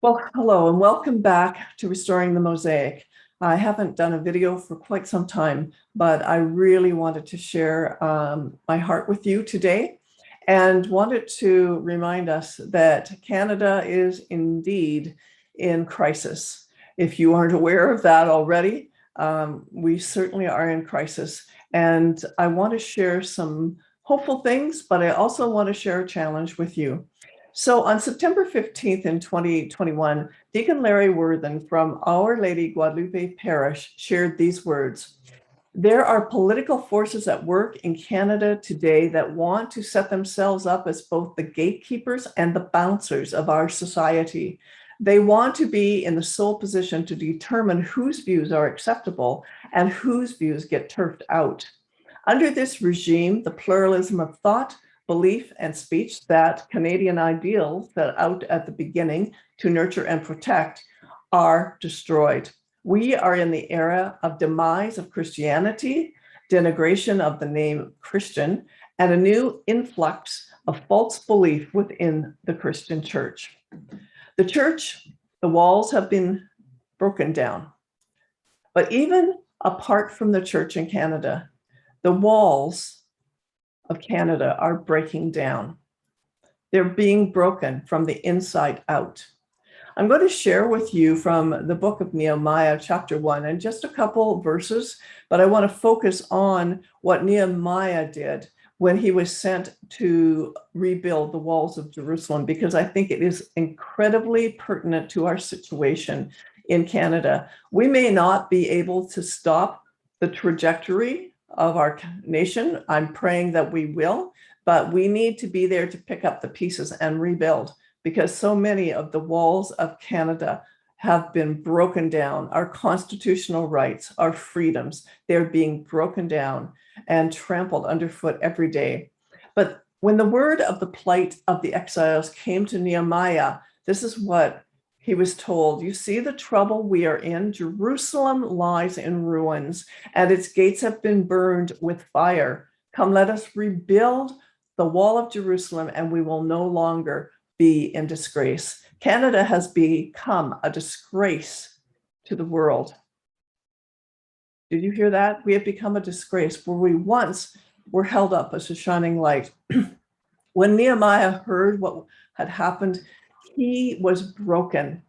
Well, hello and welcome back to Restoring the Mosaic. I haven't done a video for quite some time, but I really wanted to share my heart with you today and wanted to remind us that Canada is indeed in crisis. If you aren't aware of that already, we certainly are in crisis. And I want to share some hopeful things, but I also want to share a challenge with you. So on September 15th in 2021, Deacon Larry Worthen from Our Lady Guadalupe Parish shared these words. There are political forces at work in Canada today that want to set themselves up as both the gatekeepers and the bouncers of our society. They want to be in the sole position to determine whose views are acceptable and whose views get turfed out. Under this regime, the pluralism of thought, belief, and speech that Canadian ideals set out at the beginning to nurture and protect are destroyed. We are in the era of demise of Christianity, denigration of the name Christian, and a new influx of false belief within the Christian church. The church, the walls have been broken down. But even apart from the church in Canada, the walls of Canada are breaking down. They're being broken from the inside out. I'm going to share with you from the book of Nehemiah, chapter 1, and just a couple verses, but I want to focus on what Nehemiah did when he was sent to rebuild the walls of Jerusalem, because I think it is incredibly pertinent to our situation in Canada. We may not be able to stop the trajectory of our nation. I'm praying that we will, but we need to be there to pick up the pieces and rebuild, because so many of the walls of Canada have been broken down. Our constitutional rights, our freedoms, they're being broken down and trampled underfoot every day. But when the word of the plight of the exiles came to Nehemiah, this is what he was told. You see the trouble we are in? Jerusalem lies in ruins, and its gates have been burned with fire. Come, let us rebuild the wall of Jerusalem, and we will no longer be in disgrace. Canada has become a disgrace to the world. Did you hear that? We have become a disgrace where we once were held up as a shining light. When Nehemiah heard what had happened, he was broken.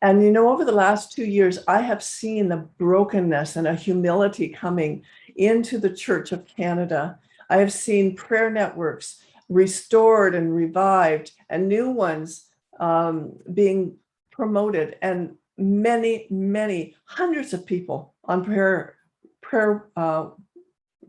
And you know, over the last 2 years, I have seen the brokenness and a humility coming into the Church of Canada. I have seen prayer networks restored and revived, and new ones being promoted, and many hundreds of people on prayer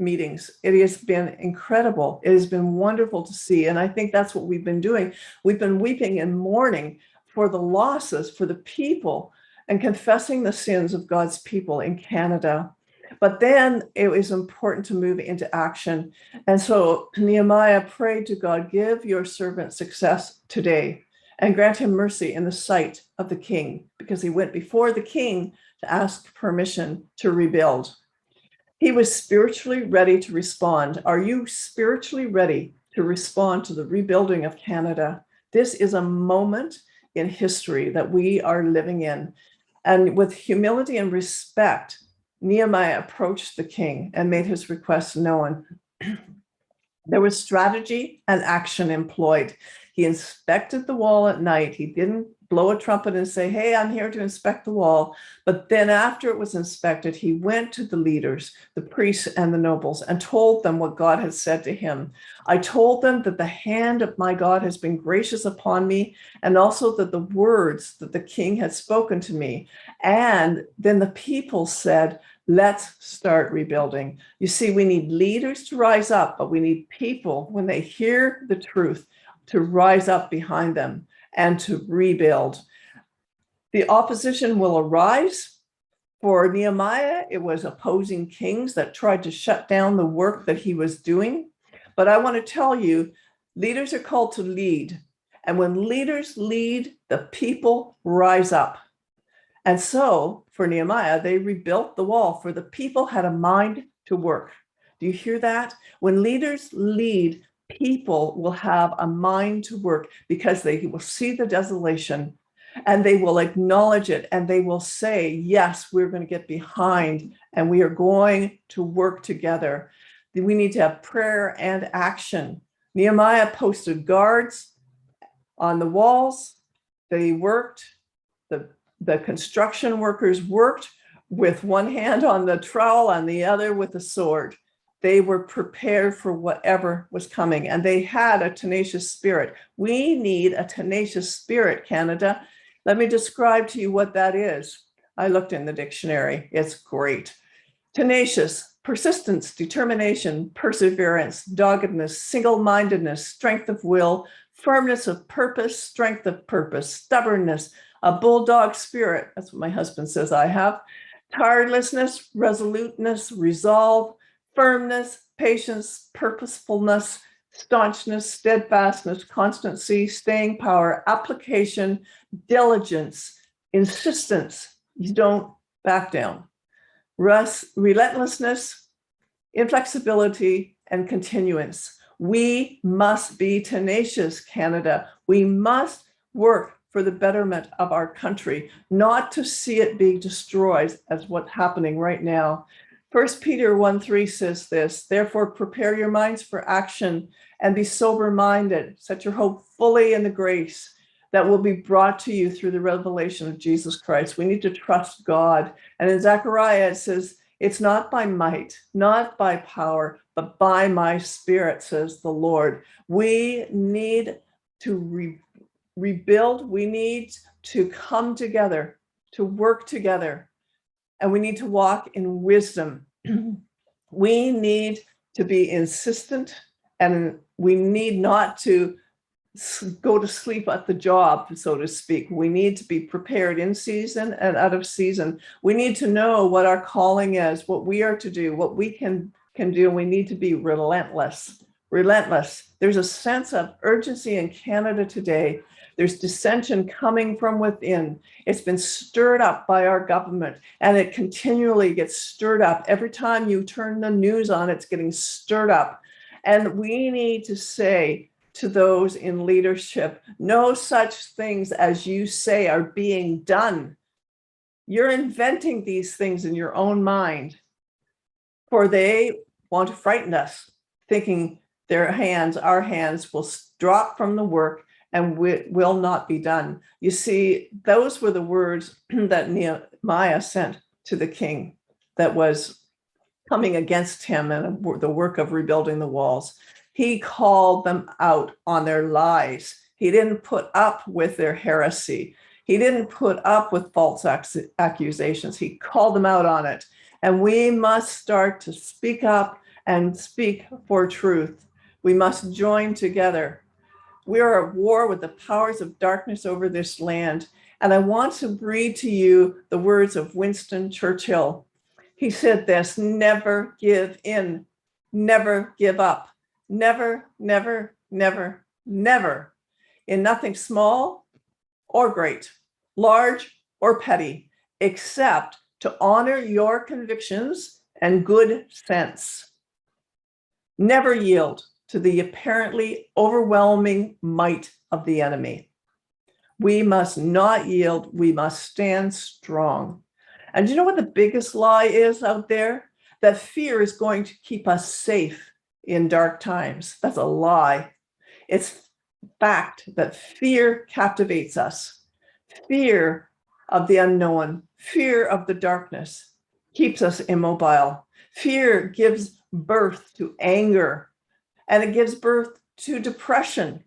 meetings. It has been incredible. It has been wonderful to see. And I think that's what we've been doing. We've been weeping and mourning for the losses, for the people, and confessing the sins of God's people in Canada. But then it was important to move into action. And so Nehemiah prayed to God, give your servant success today and grant him mercy in the sight of the king, because he went before the king to ask permission to rebuild. He was spiritually ready to respond. Are you spiritually ready to respond to the rebuilding of Canada? This is a moment in history that we are living in. And with humility and respect, Nehemiah approached the king and made his request known. There was strategy and action employed. He inspected the wall at night. He didn't blow a trumpet and say, hey, I'm here to inspect the wall. But then after it was inspected, he went to the leaders, the priests and the nobles, and told them what God had said to him. I told them that the hand of my God has been gracious upon me, and also that the words that the king had spoken to me. And then the people said, let's start rebuilding. You see, we need leaders to rise up, but we need people, when they hear the truth, to rise up behind them and to rebuild. The opposition will arise. For Nehemiah, it was opposing kings that tried to shut down the work that he was doing. But I want to tell you, leaders are called to lead. And when leaders lead, the people rise up. And so for Nehemiah, they rebuilt the wall, for the people had a mind to work. Do you hear that? When leaders lead, people will have a mind to work, because they will see the desolation and they will acknowledge it, and they will say, yes, we're going to get behind, and we are going to work together. We need to have prayer and action. Nehemiah posted guards on the walls. They worked, the construction workers worked with one hand on the trowel and the other with the sword. They were prepared for whatever was coming, and they had a tenacious spirit. We need a tenacious spirit, Canada. Let me describe to you what that is. I looked in the dictionary. It's great. Tenacious, persistence, determination, perseverance, doggedness, single-mindedness, strength of will, firmness of purpose, strength of purpose, stubbornness, a bulldog spirit. That's what my husband says I have. Tirelessness, resoluteness, resolve, firmness, patience, purposefulness, staunchness, steadfastness, constancy, staying power, application, diligence, insistence. You don't back down. Relentlessness, inflexibility, and continuance. We must be tenacious, Canada. We must work for the betterment of our country, not to see it being destroyed as what's happening right now. 1 Peter 1:3 says this, therefore prepare your minds for action and be sober-minded. Set your hope fully in the grace that will be brought to you through the revelation of Jesus Christ. We need to trust God. And in Zechariah, it says, it's not by might, not by power, but by my spirit, says the Lord. We need to rebuild. We need to come together, to work together, and we need to walk in wisdom. We need to be insistent, and we need not to go to sleep at the job, so to speak. We need to be prepared in season and out of season. We need to know what our calling is, what we are to do, what we can do. We need to be relentless. There's a sense of urgency in Canada today. There's dissension coming from within. It's been stirred up by our government, and it continually gets stirred up. Every time you turn the news on, it's getting stirred up. And we need to say to those in leadership, no such things as you say are being done. You're inventing these things in your own mind, for they want to frighten us, thinking our hands will drop from the work and will not be done. You see, those were the words that Nehemiah sent to the king that was coming against him and the work of rebuilding the walls. He called them out on their lies. He didn't put up with their heresy. He didn't put up with false accusations. He called them out on it. And we must start to speak up and speak for truth. We must join together. We are at war with the powers of darkness over this land. And I want to read to you the words of Winston Churchill. He said this, never give in, never give up, never, never, never, never, in nothing small or great, large or petty, except to honor your convictions and good sense. Never yield to the apparently overwhelming might of the enemy. We must not yield. We must stand strong. And you know what the biggest lie is out there? That fear is going to keep us safe in dark times. That's a lie. It's fact that fear captivates us. Fear of the unknown, fear of the darkness keeps us immobile. Fear gives birth to anger, and it gives birth to depression.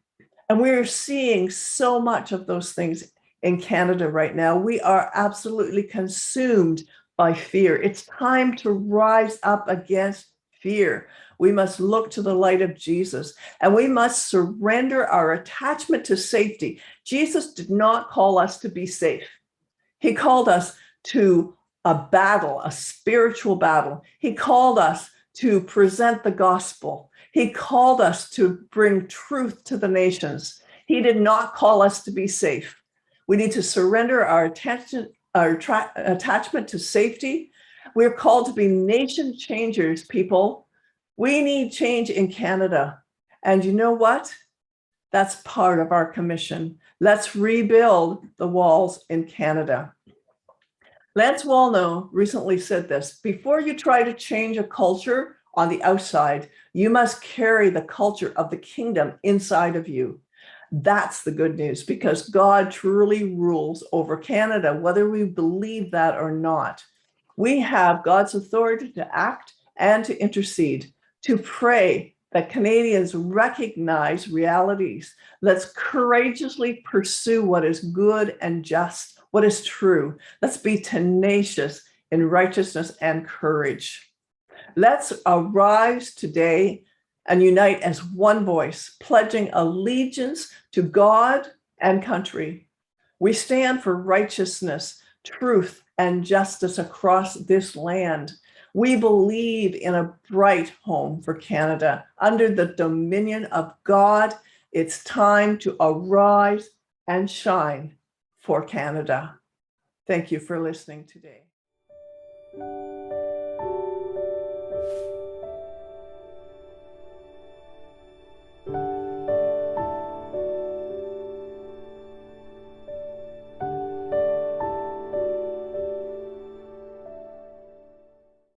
And we're seeing so much of those things in Canada right now. We are absolutely consumed by fear. It's time to rise up against fear. We must look to the light of Jesus, and we must surrender our attachment to safety. Jesus did not call us to be safe. He called us to a battle, a spiritual battle. He called us to present the gospel. He called us to bring truth to the nations. He did not call us to be safe. We need to surrender our attachment to safety. We're called to be nation changers, people. We need change in Canada. And you know what? That's part of our commission. Let's rebuild the walls in Canada. Lance Wallnau recently said this: before you try to change a culture on the outside, you must carry the culture of the kingdom inside of you. That's the good news, because God truly rules over Canada, whether we believe that or not. We have God's authority to act and to intercede, to pray that Canadians recognize realities. Let's courageously pursue what is good and just, what is true. Let's be tenacious in righteousness and courage. Let's arise today and unite as one voice, pledging allegiance to God and country. We stand for righteousness, truth, and justice across this land. We believe in a bright home for Canada under the dominion of God. It's time to arise and shine for Canada. Thank you for listening today.